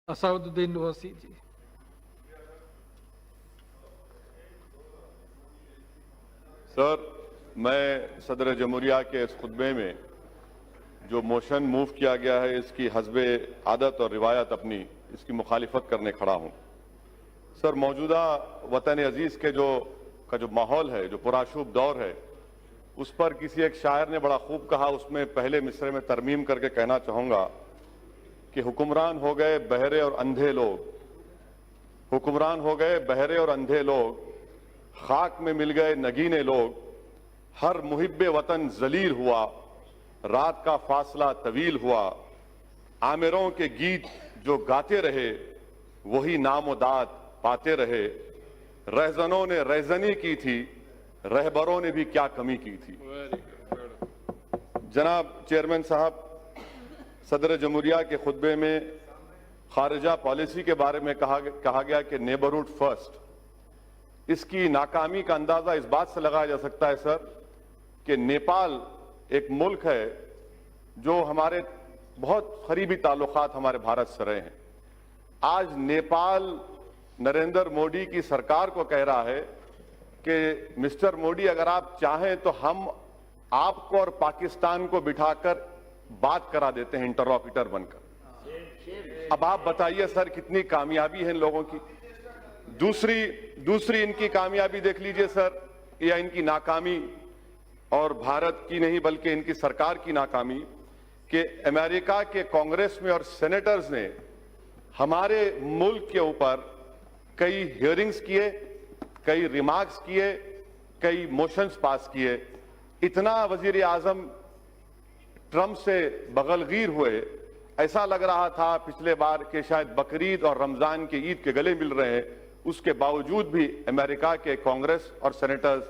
असाउद्दीन ओवैसी जी। Sir, मैं सदर जमहूरिया के इस खुतबे में जो मोशन मूव किया गया है इसकी हस्बे आदत और रिवायत अपनी इसकी मुखालिफत करने खड़ा हूं। सर, मौजूदा वतन अजीज के जो माहौल है, जो पुराशूब दौर है, उस पर किसी एक शायर ने बड़ा खूब कहा। उसमें पहले मिसरे में तरमीम करके कहना चाहूंगा कि हुक्मरान हो गए बहरे और अंधे लोग, हुक्मरान हो गए बहरे और अंधे लोग, खाक में मिल गए नगीने लोग, हर मुहिब्बे वतन जलील हुआ, रात का फासला तवील हुआ, आमिरों के गीत जो गाते रहे वही नाम दाद पाते रहे, रहजनों ने रहजनी की थी, रहबरों ने भी क्या कमी की थी। जनाब चेयरमैन साहब, सदर जमहूरिया के खुतबे में खारिजा पॉलिसी के बारे में कहा गया कि नेबरहुड फर्स्ट। इसकी नाकामी का अंदाजा इस बात से लगाया जा सकता है सर कि नेपाल एक मुल्क है जो हमारे बहुत करीबी ताल्लुकात हमारे भारत से रहे हैं। आज नेपाल नरेंद्र मोदी की सरकार को कह रहा है कि मिस्टर मोदी, अगर आप चाहें तो हम आपको और पाकिस्तान को बिठाकर बात करा देते हैं इंटरलॉक्यूटर बनकर। अब आप बताइए सर, कितनी कामयाबी है इन लोगों की। दूसरी इनकी कामयाबी देख लीजिए सर, या इनकी नाकामी, और भारत की नहीं बल्कि इनकी सरकार की नाकामी, कि अमेरिका के कांग्रेस में और सेनेटर्स ने हमारे मुल्क के ऊपर कई हियरिंग्स किए, कई रिमार्क्स किए, कई मोशंस पास किए। इतना वजीर आजम ट्रंप से बगलगीर हुए, ऐसा लग रहा था पिछले बार कि शायद बकरीद और रमजान के ईद के गले मिल रहे हैं। उसके बावजूद भी अमेरिका के कांग्रेस और सेनेटर्स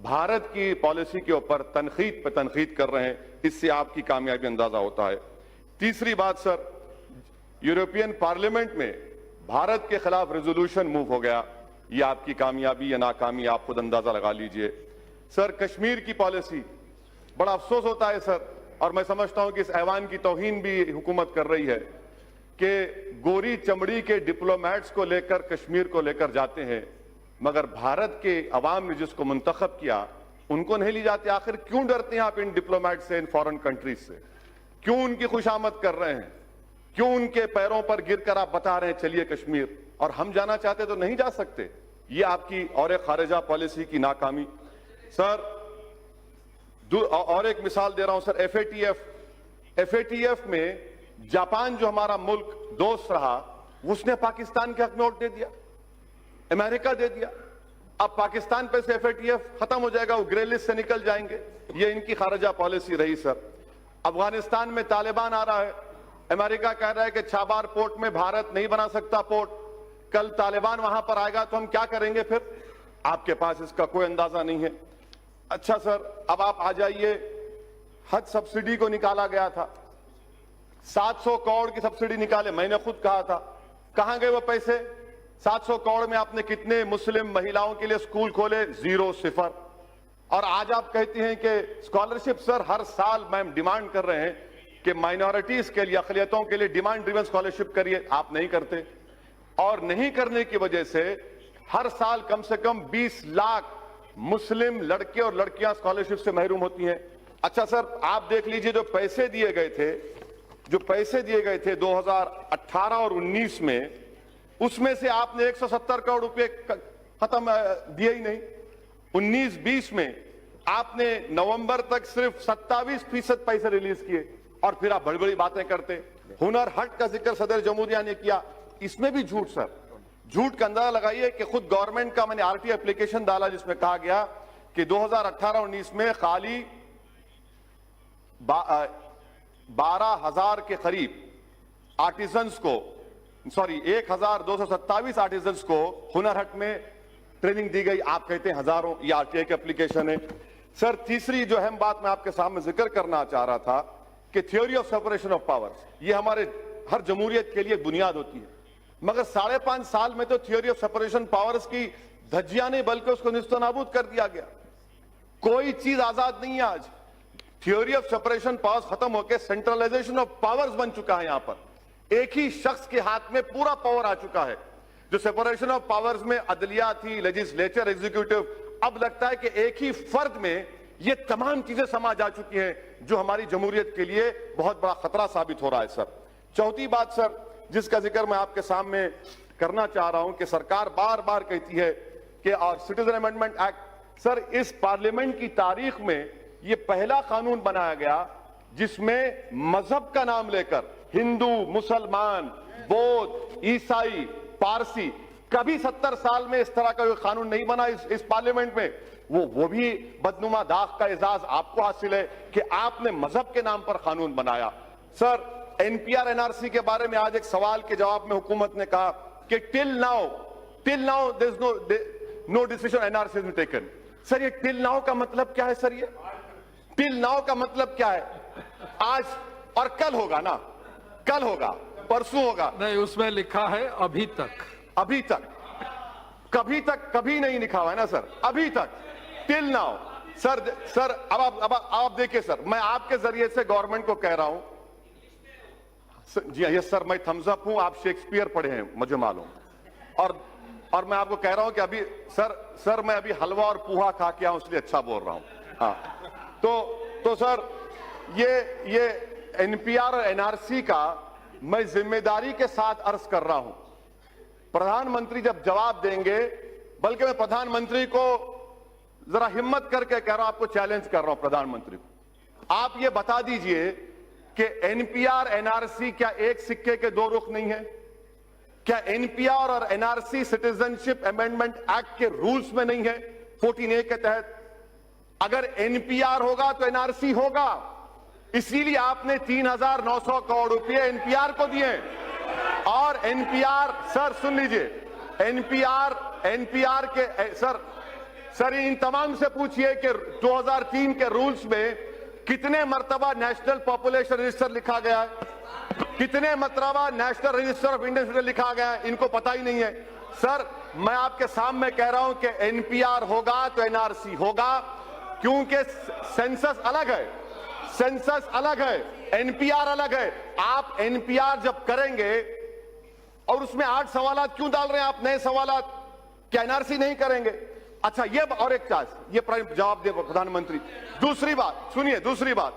भारत की पॉलिसी के ऊपर तनकीद पे तनकीद कर रहे हैं। इससे आपकी कामयाबी अंदाजा होता है। तीसरी बात सर, यूरोपियन पार्लियामेंट में भारत के खिलाफ रेजोल्यूशन मूव हो गया। ये आपकी कामयाबी या नाकामी आप खुद अंदाजा लगा लीजिए। सर, कश्मीर की पॉलिसी, बड़ा अफसोस होता है सर, और मैं समझता हूं कि इस ऐवान की तौहीन भी हुकूमत कर रही है कि गोरी चमड़ी के डिप्लोमेट्स को लेकर कश्मीर को लेकर जाते हैं, मगर भारत के अवाम ने जिसको मुंतखब किया उनको नहीं ले जाते। आखिर क्यों डरते हैं आप इन डिप्लोमेट से, इन फॉरेन कंट्रीज से? क्यों उनकी खुशामद कर रहे हैं? क्यों उनके पैरों पर गिरकर आप बता रहे हैं चलिए कश्मीर, और हम जाना चाहते तो नहीं जा सकते? ये आपकी और एक खारिजा पॉलिसी की नाकामी। सर, और एक मिसाल दे रहा हूं सर, एफएटीएफ में जापान जो हमारा मुल्क दोस्त रहा, उसने पाकिस्तान के हक में वोट दे दिया, अमेरिका दे दिया। अब पाकिस्तान पे से एफएटीएफ खत्म हो जाएगा, वो ग्रे लिस्ट से निकल जाएंगे। ये इनकी खारिजा पॉलिसी रही सर। अफगानिस्तान में तालिबान आ रहा है, अमेरिका कह रहा है कि छाबार पोर्ट में भारत नहीं बना सकता पोर्ट। कल तालिबान वहां पर आएगा तो हम क्या करेंगे फिर? आपके पास इसका कोई अंदाजा नहीं है। अच्छा सर, अब आप आ जाइए, हज सब्सिडी को निकाला गया था, 700 करोड़ की सब्सिडी निकाले। मैंने खुद कहा था, कहां गए वो पैसे? 700 करोड़ में आपने कितने मुस्लिम महिलाओं के लिए स्कूल खोले? 0, 0। और आज आप कहती हैं कि स्कॉलरशिप। सर, हर साल मैम डिमांड कर रहे हैं कि माइनॉरिटीज के लिए, अक़लियतों के लिए डिमांड ड्रिवन स्कॉलरशिप करिए, आप नहीं करते। और नहीं करने की वजह से हर साल कम से कम 20 लाख मुस्लिम लड़के और लड़कियां स्कॉलरशिप से महरूम होती हैं। अच्छा सर, आप देख लीजिए, जो पैसे दिए गए थे 2018 और 19 में, उसमें से आपने 170 करोड़ रुपए खत्म दिए ही नहीं। 19-20 में आपने नवंबर तक सिर्फ 27% पैसे रिलीज किए, और फिर आप बड़ी बड़ी बातें करते। हुनर हाट का जिक्र सदर जमहूरिया ने किया, इसमें भी झूठ सर। झूठ का अंदाजा लगाइए कि खुद गवर्नमेंट का मैंने आरटी एप्लीकेशन डाला जिसमें कहा गया कि 2018-19 में खाली 12,000 के करीब आर्टिजन्स को, 1,227 आर्टिजन्स को हुनर हाट में ट्रेनिंग दी गई। आप कहते हैं हजारों। ये आरटीआई का एप्लीकेशन है सर। तीसरी जो अहम बात मैं आपके सामने जिक्र करना चाह रहा था कि theory of separation of powers, ये हमारे हर जमहूरियत के लिए बुनियाद होती है, मगर 5.5 साल में तो थ्योरी ऑफ सेपरेशन पावर्स की धज्जियां नहीं बल्कि उसको निस्तनाबूद कर दिया गया। कोई चीज आजाद नहीं है आज। थ्योरी ऑफ सेपरेशन पावर्स खत्म होकर सेंट्रलाइजेशन ऑफ पावर्स बन चुका है यहां पर। एक ही शख्स के हाथ में पूरा पावर आ चुका है। जो सेपरेशन ऑफ पावर्स में अदलिया थी, लेजिस्लेचर, एग्जीक्यूटिव, अब लगता है कि एक ही फर्द में ये तमाम चीजें समा जा चुकी हैं जो हमारी जमहूरियत के लिए बहुत बड़ा खतरा साबित हो रहा है सर। चौथी बात सर जिसका जिक्र मैं आपके सामने करना चाह रहा हूं कि सरकार बार बार कहती है कि और सिटीजन अमेंडमेंट एक्ट, सर इस पार्लियामेंट की तारीख में ये पहला कानून बनाया गया जिसमें मजहब का नाम लेकर हिंदू, मुसलमान, बौद्ध, ईसाई, पारसी, कभी 70 साल में इस तरह का कोई कानून नहीं बना इस पार्लियामेंट में। वो भी बदनुमा दाग का एजाज आपको हासिल है कि आपने मजहब के नाम पर कानून बनाया। सर एनपीआर एनआरसी के बारे में आज एक सवाल के जवाब में हुकूमत ने कहा कि till now there is no decision NRC has been taken. Sir ये टिल नाउ का मतलब क्या है? सर ये टिल नाउ का मतलब क्या है? आज और कल होगा ना, कल होगा, परसों होगा नहीं, उसमें लिखा है अभी तक। अभी तक, कभी तक कभी नहीं लिखा हुआ है ना सर, अभी तक, टिल नाउ। सर अब आप देखिए सर, मैं आपके जरिए से गवर्नमेंट को कह रहा हूं, जी यस सर, मैं थम्स अप हूं, आप शेक्सपियर पढ़े हैं मुझे मालूम, और मैं आपको कह रहा हूं कि अभी सर मैं अभी हलवा और पूहा खा के आऊं इसलिए अच्छा बोल रहा हूं। हाँ तो सर ये एनपीआर और एनआरसी का मैं जिम्मेदारी के साथ अर्ज कर रहा हूं। प्रधानमंत्री जब जवाब देंगे, बल्कि मैं प्रधानमंत्री को जरा हिम्मत करके कह रहा हूं, आपको चैलेंज कर रहा हूं प्रधानमंत्री को, आप ये बता दीजिए कि एनपीआर एनआरसी क्या एक सिक्के के दो रुख नहीं है? क्या एनपीआर और एनआरसी सिटीजनशिप अमेंडमेंट एक्ट के रूल्स में नहीं है 14A के तहत? अगर एनपीआर होगा तो एनआरसी होगा, इसीलिए आपने 3,900 करोड़ रुपए एनपीआर को दिए। और एनपीआर, सर सुन लीजिए, एनपीआर के सर इन तमाम से पूछिए कि 2003 के रूल्स में कितने मर्तबा नेशनल पॉपुलेशन रजिस्टर लिखा गया है, कितने मर्तबा national register of Indian citizen लिखा गया है, इनको पता ही नहीं है। सर मैं आपके सामने कह रहा हूं कि एनपीआर होगा तो एनआरसी होगा, क्योंकि सेंसस अलग है, सेंसस अलग है, एनपीआर अलग है। आप एनपीआर जब करेंगे और उसमें 8 सवालात क्यों डाल रहे हैं आप, नए सवालात, क्या एनआरसी नहीं करेंगे? अच्छा ये और एक चांस, ये जवाब दे प्रधानमंत्री। दूसरी बात सुनिए, दूसरी बात,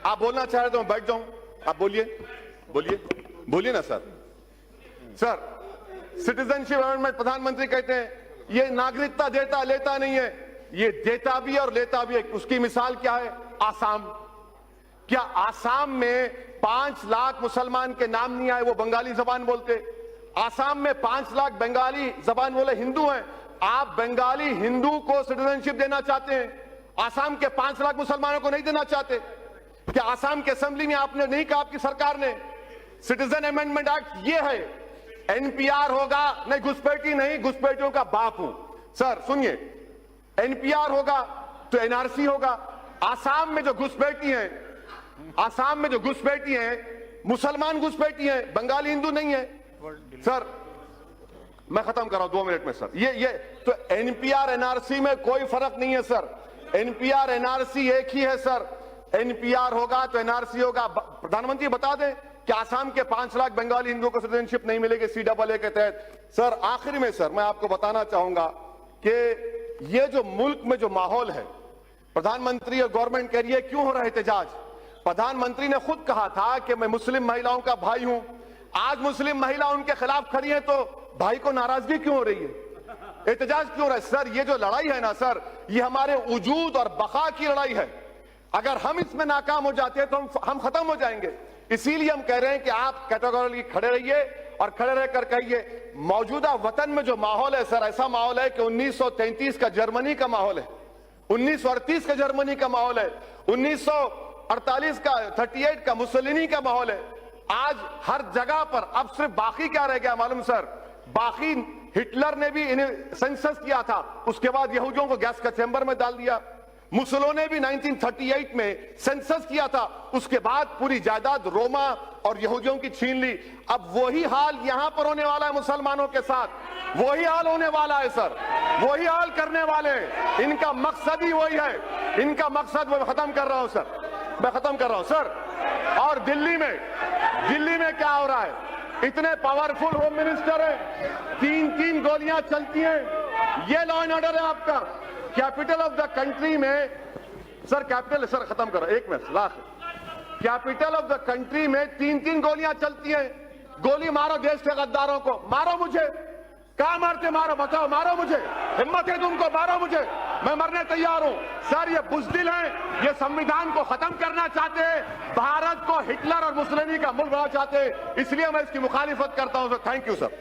आप बोलना चाह रहे तो मैं बैठ जाऊं, आप बोलिए ना सर। सिटीजनशिप अमेंडमेंट, प्रधानमंत्री कहते हैं ये नागरिकता देता लेता नहीं है, ये देता भी और लेता भी है। उसकी मिसाल क्या है? आसाम। क्या आसाम में 5 लाख मुसलमान के नाम नहीं आए, वो बंगाली जबान बोलते? आसाम में 5 लाख बंगाली जबान बोले हिंदू हैं, आप बंगाली हिंदू को सिटीजनशिप देना चाहते हैं, आसाम के 5 लाख मुसलमानों को नहीं देना चाहते? क्या आसाम के असेंबली में आपने नहीं कहा, आपकी सरकार ने? सिटीजन अमेंडमेंट एक्ट ये है, एनपीआर होगा, नहीं घुसपैठी नहीं, घुसपैठियों का बाप हूं। सर सुनिए, एनपीआर होगा तो एनआरसी होगा। आसाम में जो घुसपैठी हैं, आसाम में जो घुसपैठी हैं, मुसलमान घुसपैठी हैं, बंगाली हिंदू नहीं है। सर मैं खत्म कर रहा हूं 2 मिनट में सर। ये तो एनपीआर एनआरसी में कोई फर्क नहीं है सर, एनपीआर एनआरसी एक ही है सर। एनपीआर होगा तो एनआरसी होगा। प्रधानमंत्री बता दें कि आसाम के 5 लाख बंगाली हिंदुओं को सिटीजनशिप नहीं मिलेगी CAA के तहत। सर आखिर में सर मैं आपको बताना चाहूंगा कि ये जो मुल्क में जो माहौल है, प्रधानमंत्री और गवर्नमेंट कह रही है क्यों हो रहा है एहतजाज? प्रधानमंत्री ने खुद कहा था कि मैं मुस्लिम महिलाओं का भाई हूं। आज मुस्लिम महिला उनके खिलाफ खड़ी है तो भाई को नाराजगी क्यों हो रही है, एहतजाज क्यों हो रहा है? सर ये जो लड़ाई है ना सर, ये हमारे वजूद और बका की लड़ाई है। अगर हम इसमें नाकाम हो जाते हैं तो हम खत्म हो जाएंगे। इसीलिए हम कह रहे हैं कि आप कैटेगोरिकली खड़े रहिए और खड़े रहकर कहिए मौजूदा वतन में जो माहौल है सर, ऐसा माहौल है कि 1933 का जर्मनी का माहौल है, 1938 का जर्मनी का माहौल है, 1948 का 38 का मुसोलिनी का माहौल है। आज हर जगह पर अब सिर्फ बाकी क्या रह गया मालूम सर? बाकी हिटलर ने भी इन्हें सेंसस किया था, उसके बाद यहूदियों को गैस का चैम्बर में डाल दिया। मुसोलिनी ने भी 1938 में सेंसस किया था, उसके बाद पूरी जायदाद रोमा और यहूदियों की छीन ली। अब वही हाल यहां पर होने वाला है मुसलमानों के साथ, वही हाल होने वाला है सर, वही हाल करने वाले हैं। इनका मकसद ही वही है, इनका मकसद मैं खत्म कर रहा हूं सर, मैं खत्म कर रहा हूं सर। और दिल्ली में दिल्ली में क्या हो रहा है? इतने पावरफुल होम मिनिस्टर है, 3-3 गोलियां चलती हैं। ये लॉ एंड ऑर्डर है आपका। कैपिटल ऑफ द कंट्री में सर, कैपिटल सर खत्म करो, 1 minute last. Capital of the country में 3-3 गोलियां चलती हैं। गोली मारो देश के गद्दारों को, मारो मुझे। कहां मारते? मारो, बताओ, मारो मुझे। हिम्मत है तुमको, मारो मुझे, मैं मरने तैयार हूं। सर ये बुज़दिल हैं, ये संविधान को खत्म करना चाहते हैं, भारत को हिटलर और मुसोलिनी का मुल्क बनाना चाहते हैं, इसलिए मैं इसकी मुखालिफत करता हूं सर। Thank you sir.